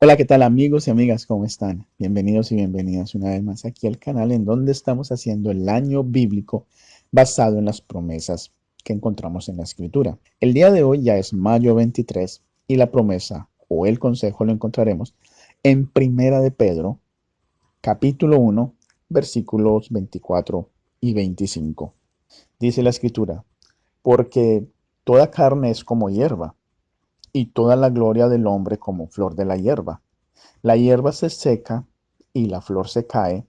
Hola, ¿qué tal amigos y amigas? ¿Cómo están? Bienvenidos y bienvenidas una vez más aquí al canal en donde estamos haciendo el año bíblico basado en las promesas que encontramos en la escritura. El día de hoy ya es mayo 23 y la promesa o el consejo lo encontraremos en Primera de Pedro, capítulo 1, versículos 24 y 25. Dice la escritura, porque toda carne es como hierba y toda la gloria del hombre como flor de la hierba. La hierba se seca y la flor se cae,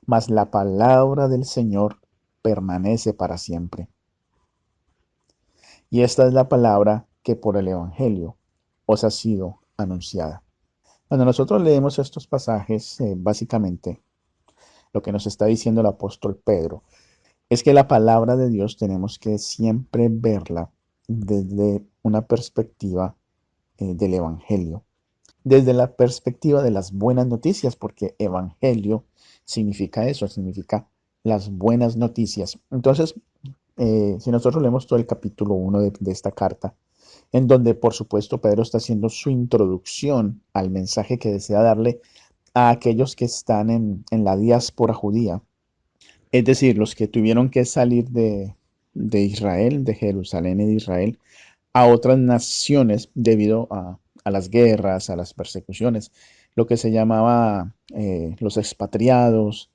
mas la palabra del Señor permanece para siempre. Y esta es la palabra que por el Evangelio os ha sido anunciada. Cuando nosotros leemos estos pasajes, básicamente lo que nos está diciendo el apóstol Pedro es que la palabra de Dios tenemos que siempre verla desde una perspectiva del Evangelio, desde la perspectiva de las buenas noticias, porque evangelio significa eso, significa las buenas noticias. Entonces, si nosotros leemos todo el capítulo 1 de esta carta, en donde por supuesto Pedro está haciendo su introducción al mensaje que desea darle a aquellos que están en la diáspora judía, es decir, los que tuvieron que salir de Israel, de Jerusalén y de Israel, a otras naciones debido a las guerras, a las persecuciones, lo que se llamaba los expatriados,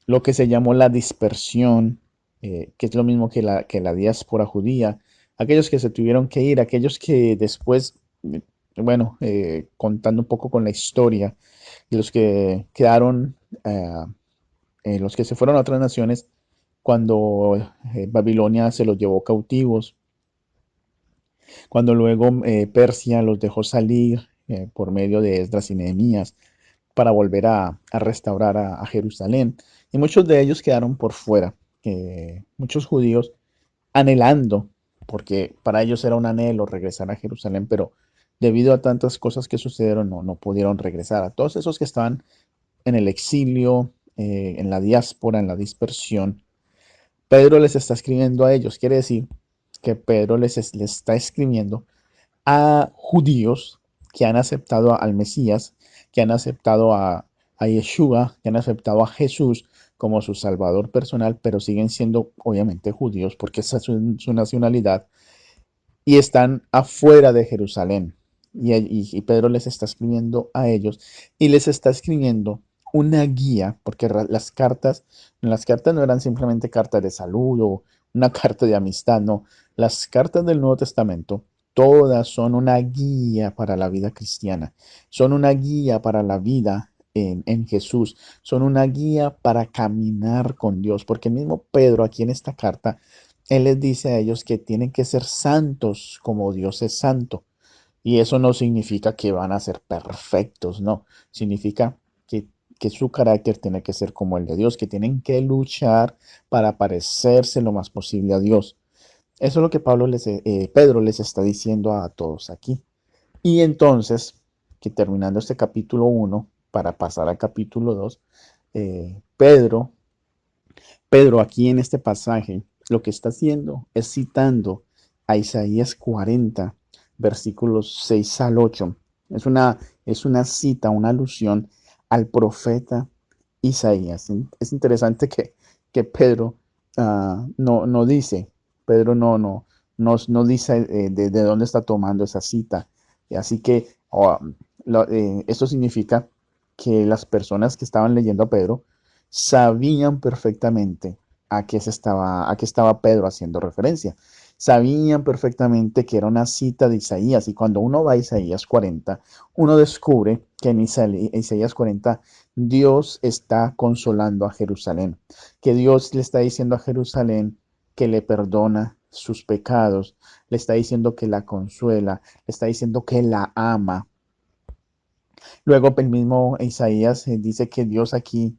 lo que se llamó la dispersión, que es lo mismo que la diáspora judía, aquellos que se tuvieron que ir, aquellos que después, bueno, contando un poco con la historia, y los que quedaron, los que se fueron a otras naciones, cuando Babilonia se los llevó cautivos, cuando luego Persia los dejó salir por medio de Esdras y Nehemías para volver a restaurar a Jerusalén. Y muchos de ellos quedaron por fuera, muchos judíos anhelando, porque para ellos era un anhelo regresar a Jerusalén, pero debido a tantas cosas que sucedieron no pudieron regresar. A todos esos que estaban en el exilio, en la diáspora, en la dispersión, Pedro les está escribiendo a ellos. Quiere decir que Pedro les está escribiendo a judíos que han aceptado al Mesías, que han aceptado a Yeshua, que han aceptado a Jesús como su salvador personal, pero siguen siendo obviamente judíos porque esa es su nacionalidad y están afuera de Jerusalén. Y Pedro les está escribiendo a ellos y les está escribiendo una guía, porque las cartas no eran simplemente cartas de salud o una carta de amistad, no. Las cartas del Nuevo Testamento, todas son una guía para la vida cristiana, son una guía para la vida en Jesús, son una guía para caminar con Dios, porque el mismo Pedro aquí en esta carta él les dice a ellos que tienen que ser santos como Dios es santo. Y eso no significa que van a ser perfectos, no. Significa que su carácter tiene que ser como el de Dios, que tienen que luchar para parecerse lo más posible a Dios. Eso es lo que Pedro les está diciendo a todos aquí. Y entonces, que terminando este capítulo 1 para pasar al capítulo 2, Pedro aquí en este pasaje lo que está haciendo es citando a Isaías 40, versículos 6 al 8. Es una cita, una alusión al profeta Isaías. Es interesante que Pedro no dice, Pedro no dice de dónde está tomando esa cita. Así que esto significa que las personas que estaban leyendo a Pedro sabían perfectamente a qué estaba Pedro haciendo referencia. Sabían perfectamente que era una cita de Isaías y cuando uno va a Isaías 40, uno descubre que en Isaías 40 Dios está consolando a Jerusalén, que Dios le está diciendo a Jerusalén que le perdona sus pecados, le está diciendo que la consuela, le está diciendo que la ama. Luego el mismo Isaías dice que Dios aquí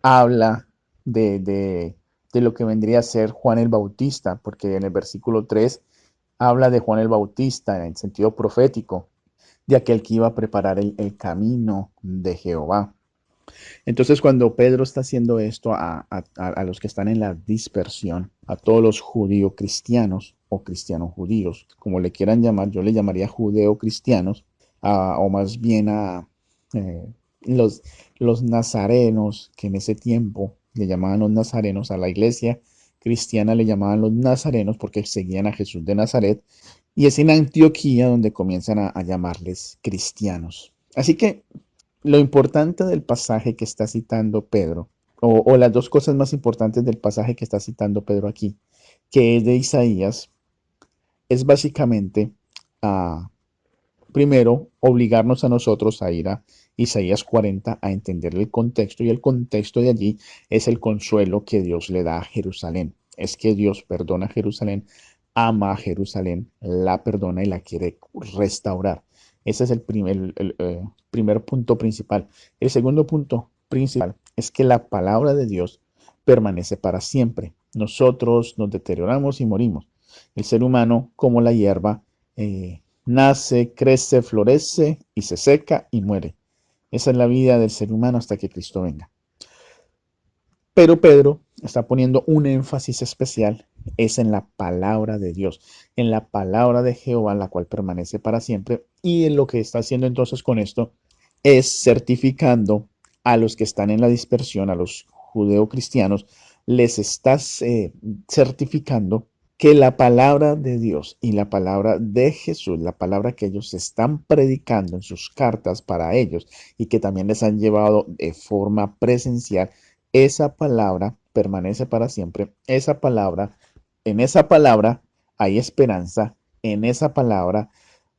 habla de lo que vendría a ser Juan el Bautista, porque en el versículo 3 habla de Juan el Bautista en el sentido profético, de aquel que iba a preparar camino de Jehová. Entonces, cuando Pedro está haciendo esto a los que están en la dispersión, a todos los judío cristianos o cristianos judíos, como le quieran llamar, yo le llamaría judeo cristianos, o más bien a eh, los, los nazarenos, que en ese tiempo le llamaban los nazarenos, a la iglesia cristiana le llamaban los nazarenos porque seguían a Jesús de Nazaret, y es en Antioquía donde comienzan a llamarles cristianos. Así que lo importante del pasaje que está citando Pedro, o las dos cosas más importantes del pasaje que está citando Pedro aquí, que es de Isaías, es básicamente, ah, primero, obligarnos a nosotros a ir a Isaías 40 a entender el contexto, y el contexto de allí es el consuelo que Dios le da a Jerusalén. Es que Dios perdona a Jerusalén, ama a Jerusalén, la perdona y la quiere restaurar. Ese es el primer punto principal. El segundo punto principal es que la palabra de Dios permanece para siempre. Nosotros nos deterioramos y morimos. El ser humano, como la hierba, nace, crece, florece y se seca y muere. Esa es la vida del ser humano hasta que Cristo venga. Pero Pedro está poniendo un énfasis especial, es en la palabra de Dios, en la palabra de Jehová, la cual permanece para siempre. Y en lo que está haciendo entonces con esto es certificando a los que están en la dispersión, a los judeocristianos, les estás certificando que la palabra de Dios y la palabra de Jesús, la palabra que ellos están predicando en sus cartas para ellos y que también les han llevado de forma presencial, esa palabra permanece para siempre. Esa palabra, en esa palabra hay esperanza, en esa palabra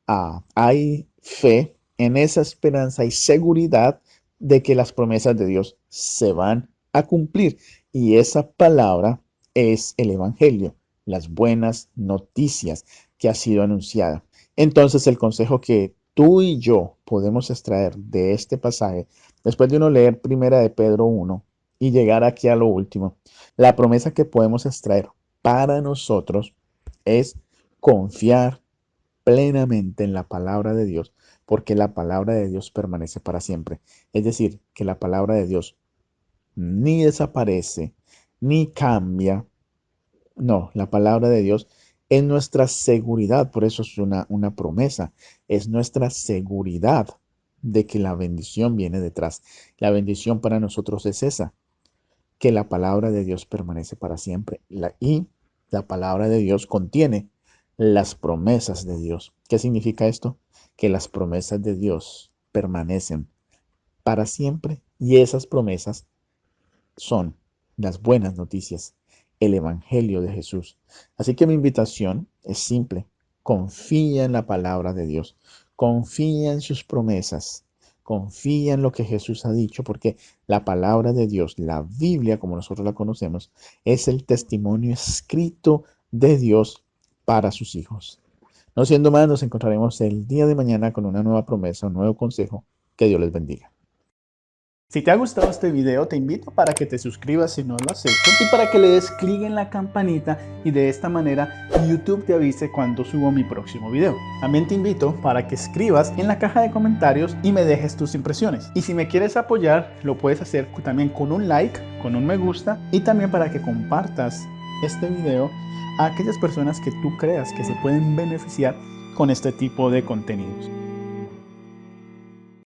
hay fe, en esa esperanza hay seguridad de que las promesas de Dios se van a cumplir. Y esa palabra es el Evangelio, las buenas noticias que ha sido anunciada. Entonces el consejo que tú y yo podemos extraer de este pasaje, después de uno leer Primera de Pedro 1 y llegar aquí a lo último, la promesa que podemos extraer para nosotros es confiar plenamente en la palabra de Dios, porque la palabra de Dios permanece para siempre. Es decir, que la palabra de Dios ni desaparece, ni cambia. No, la palabra de Dios es nuestra seguridad, por eso es una promesa, es nuestra seguridad de que la bendición viene detrás. La bendición para nosotros es esa, que la palabra de Dios permanece para siempre. Y la palabra de Dios contiene las promesas de Dios. ¿Qué significa esto? Que las promesas de Dios permanecen para siempre, y esas promesas son las buenas noticias, el Evangelio de Jesús. Así que mi invitación es simple: confía en la palabra de Dios, confía en sus promesas, confía en lo que Jesús ha dicho, porque la palabra de Dios, la Biblia como nosotros la conocemos, es el testimonio escrito de Dios para sus hijos. No siendo más, nos encontraremos el día de mañana con una nueva promesa, un nuevo consejo. Que Dios les bendiga. Si te ha gustado este video, te invito para que te suscribas si no lo has hecho y para que le des clic en la campanita, y de esta manera YouTube te avise cuando subo mi próximo video. También te invito para que escribas en la caja de comentarios y me dejes tus impresiones. Y si me quieres apoyar, lo puedes hacer también con un like, con un me gusta, y también para que compartas este video a aquellas personas que tú creas que se pueden beneficiar con este tipo de contenidos.